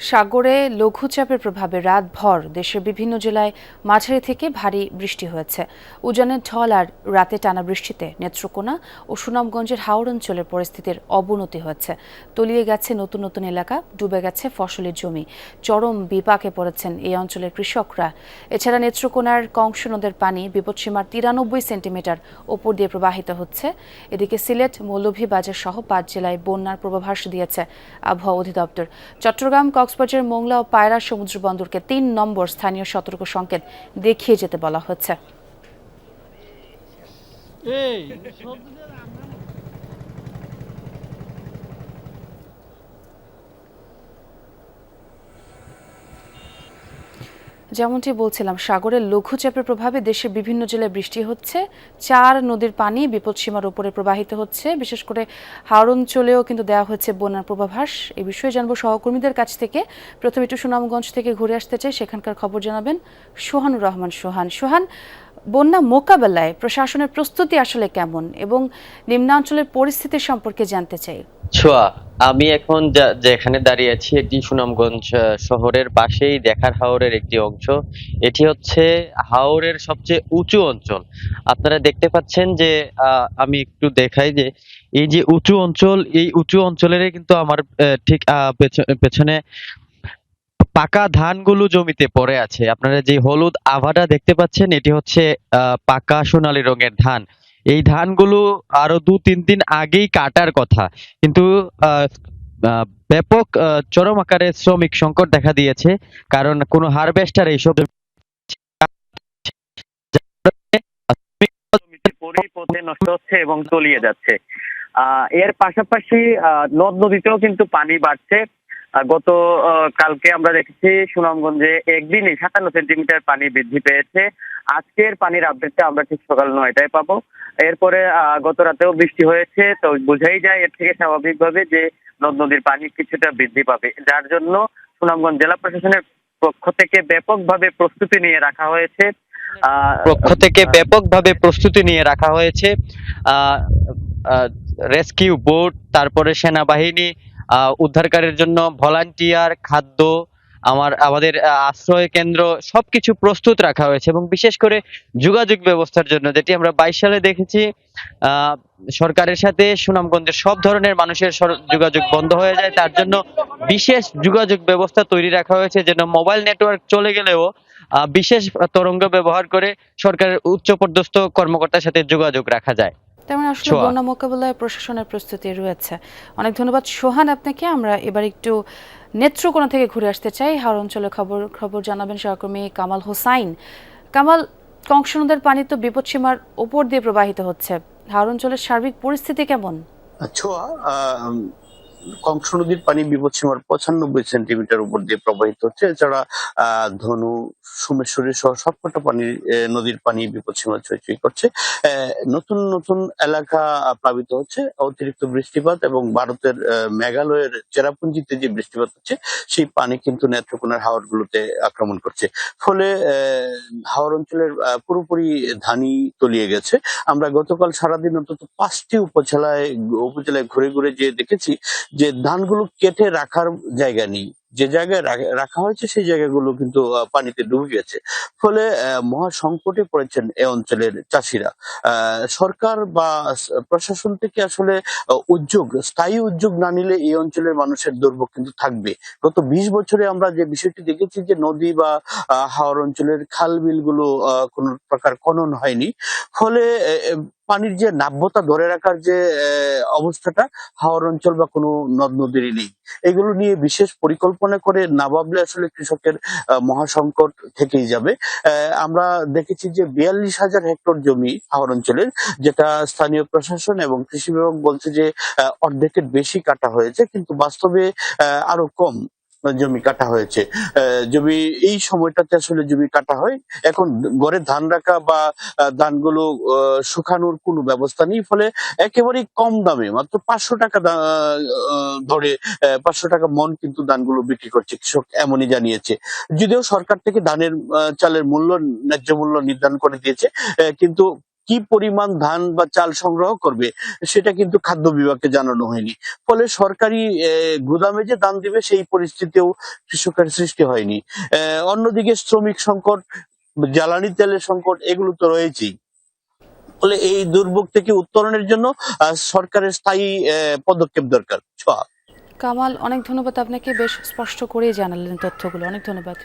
সাগরে লঘুচাপের প্রভাবে রাতভর দেশের বিভিন্ন জেলায় মাঝারি থেকে ভারী বৃষ্টি হয়েছে। উজানের ঢল আর রাতে টানা বৃষ্টিতে নেত্রকোনা ও সুনামগঞ্জের হাওর অঞ্চলের পরিস্থিতির অবনতি হয়েছে। তলিয়ে গেছে নতুন নতুন এলাকা, ডুবে গেছে ফসলের জমি। চরম বিপাকে পড়েছেন এই অঞ্চলের কৃষকরা। এছাড়া নেত্রকোনার কংস নদের পানি বিপদসীমার 93 সেন্টিমিটার ওপর দিয়ে প্রবাহিত হচ্ছে। এদিকে সিলেট, মৌলভীবাজার সহ 5 জেলায় বন্যার পূর্বাভাস দিয়েছে আবহাওয়া অধিদপ্তর। চট্টগ্রাম, কক্সবাজার, মোংলা ও পায়রা সমুদ্র বন্দরকে 3 নম্বর স্থানীয় সতর্ক সংকেত দেখিয়ে যেতে বলা হচ্ছে। যেমনটি বলছিলাম, সাগরের লঘুচাপের প্রভাবে দেশের বিভিন্ন জেলায় বৃষ্টি হচ্ছে। 4 নদীর পানি বিপদসীমার উপরে প্রবাহিত হচ্ছে। বিশেষ করে হাওর অঞ্চলেও কিন্তু দেওয়া হচ্ছে বন্যার পূর্বাভাস। এই বিষয়ে জানবো সহকর্মীদের কাছ থেকে। প্রথমে একটু সুনামগঞ্জ থেকে ঘুরে আসতে চাই, সেখানকার খবর জানাবেন সোহানুর রহমান। সোহান, বন্যা মোকাবেলায় প্রশাসনের প্রস্তুতি আসলে কেমন এবং নিম্নাঞ্চলের পরিস্থিতি সম্পর্কে জানতে চাই। ছোয়া, আমি এখন যেখানে দাঁড়িয়ে আছি এটি সুনামগঞ্জ শহরের পাশেই দেখার হাওরের একটি অংশ। এটি হচ্ছে হাওরের সবচেয়ে উঁচু অঞ্চল। আপনারা দেখতে পাচ্ছেন যে আমি একটু দেখাই যে এই যে উঁচু অঞ্চল, এই উঁচু অঞ্চলের কিন্তু আমার ঠিক পেছনে পাকা ধানগুলো জমিতে পড়ে আছে। আপনারা যে হলুদ আভাটা দেখতে পাচ্ছেন এটি হচ্ছে পাকা সোনালী রঙের ধান। এই ধানগুলো আরো 2-3 দিন আগেই কাটার কথা, কিন্তু আহ, আহ, ব্যাপক চরম আকারে শ্রমিক সংকট দেখা দিয়েছে, কারণ কোনো হারভেস্টার এইসব জমিতে পড়েই পথে নষ্ট হচ্ছে এবং তলিয়ে যাচ্ছে। এর পাশাপাশি নদ নদীতেও কিন্তু পানি বাড়ছে। গত কালকে আমরা দেখেছি সুনামগঞ্জে একদিনে 57 সেন্টিমিটার পানি বৃদ্ধি পেয়েছে। আজকের পানির আপডেটটা আমরা ঠিক সকাল 9টায় পাবো। এরপরে গত রাতেও বৃষ্টি হয়েছে, তো বোঝাই যায় এর থেকে স্বাভাবিকভাবে যে নদ নদীর পানি কিছুটা বৃদ্ধি পাবে, যার জন্য সুনামগঞ্জ জেলা প্রশাসনের পক্ষ থেকে ব্যাপকভাবে প্রস্তুতি নিয়ে রাখা হয়েছে। রেস্কিউ বোট, তারপরে সেনাবাহিনী, উদ্ধারকারীর জন্য ভলান্টিয়ার, খাদ্য, আমাদের আশ্রয় কেন্দ্র সবকিছু প্রস্তুত রাখা হয়েছে। এবং বিশেষ করে যোগাযোগ ব্যবস্থার জন্য, যেটি আমরা 22 সালে দেখেছি, আহ সরকারের সাথে সুনামগঞ্জের সব ধরনের মানুষের যোগাযোগ বন্ধ হয়ে যায়, তার জন্য বিশেষ যোগাযোগ ব্যবস্থা তৈরি রাখা হয়েছে, যেন মোবাইল নেটওয়ার্ক চলে গেলেও বিশেষ তরঙ্গ ব্যবহার করে সরকারের উচ্চপদস্থ কর্মকর্তার সাথে যোগাযোগ রাখা যায়। তেমন আসলে বন্যা মোকাবেলায় প্রশাসনের প্রস্তুতি রয়েছে। অনেক ধন্যবাদ সোহান আপনাকে। আমরা এবার একটু নেত্রকোনা থেকে ঘুরে আসতে চাই। হাওর অঞ্চলের খবর জানাবেন সহকর্মী কামাল হোসাইন। কামাল, কংস নদের পানি তো বিপদসীমার উপর দিয়ে প্রবাহিত হচ্ছে। হাওর অঞ্চলের সার্বিক পরিস্থিতি কেমন? ছোঁয়া, কংস নদীর পানি বিপদসীমার 95 সেন্টিমিটার উপর দিয়ে প্রবাহিত হচ্ছে। এছাড়া ধনু, সোমেশ্বরী সহ সবকটা নদীর পানি বিপদসীমা ছুঁই করছে। নতুন নতুন এলাকা প্লাবিত হচ্ছে। অতিরিক্ত বৃষ্টিপাত এবং ভারতের মেঘালয়ের চেরাপুঞ্জিতে যে বৃষ্টিপাত হচ্ছে, সেই পানি কিন্তু নেত্রকোনার হাওর গুলোতে আক্রমণ করছে। ফলে হাওর অঞ্চলের পুরোপুরি ধানই তলিয়ে গেছে। আমরা গতকাল সারাদিন অন্তত 5টি উপজেলায় ঘুরে ঘুরে যে দেখেছি যে ধানগুলো কেটে রাখার জায়গা নেই। যে জায়গায় রাখা হয়েছে সেই জায়গাগুলো কিন্তু পানিতে ডুবে গেছে। ফলে মহা সংকটে পড়েছেন এ অঞ্চলের চাষিরা। সরকার বা প্রশাসন থেকে আসলে স্থায়ী উদ্যোগ না নিলে এই অঞ্চলের মানুষের দুর্ভোগ কিন্তু থাকবে। গত 20 বছরে আমরা যে বিষয়টি দেখেছি যে নদী বা হাওর অঞ্চলের খাল বিলগুলো কোন প্রকার খনন হয়নি। ফলে পানির যে নাব্যতা ধরে রাখার যে অবস্থাটা হাওর অঞ্চল বা কোনো নদ নদীরই নেই। এগুলো নিয়ে বিশেষ পরিকল্পনা করে না ভাবলে আসলে কৃষকের মহাসংকট থেকেই যাবে। আমরা দেখেছি যে 42,000 হেক্টর জমি হাওর অঞ্চলের, যেটা স্থানীয় প্রশাসন এবং কৃষি বিভাগ বলছে যে অর্ধেকের বেশি কাটা হয়েছে, কিন্তু বাস্তবে আরো কম জমি কাটা হয়েছে। জমি এই সময়টাতে আসলে জমি কাটা হয়। এখন ঘরে ধান রাখা বা ধানগুলো শুকানোর কোনো ব্যবস্থা নেই। ফলে একেবারেই কম দামে মাত্র 500 টাকা ধরে 500 টাকা মন কিন্তু ধানগুলো বিক্রি করছে কৃষক, এমনই জানিয়েছে। যদিও সরকার থেকে ধানের চালের মূল্য, ন্যায্য মূল্য নির্ধারণ করে দিয়েছে, কিন্তু কি পরিমাণ ধান বা চাল সংগ্রহ করবে সেটা কিন্তু খাদ্য বিভাগকে জানানো হয়নি। ফলে সরকারি গুদামে যে ধান দিবে সেই পরিস্থিতিও কৃষকের সৃষ্টি হয়নি। অন্যদিকে শ্রমিক সংকট, জ্বালানি তেলের সংকট এগুলো তো রয়েছেই। ফলে এই দুর্ভোগ থেকে উত্তরণের জন্য সরকারের স্থায়ী পদক্ষেপ দরকার। কামাল, অনেক ধন্যবাদ আপনাকে, বেশ স্পষ্ট করেই জানালেন তথ্যগুলো, অনেক ধন্যবাদ।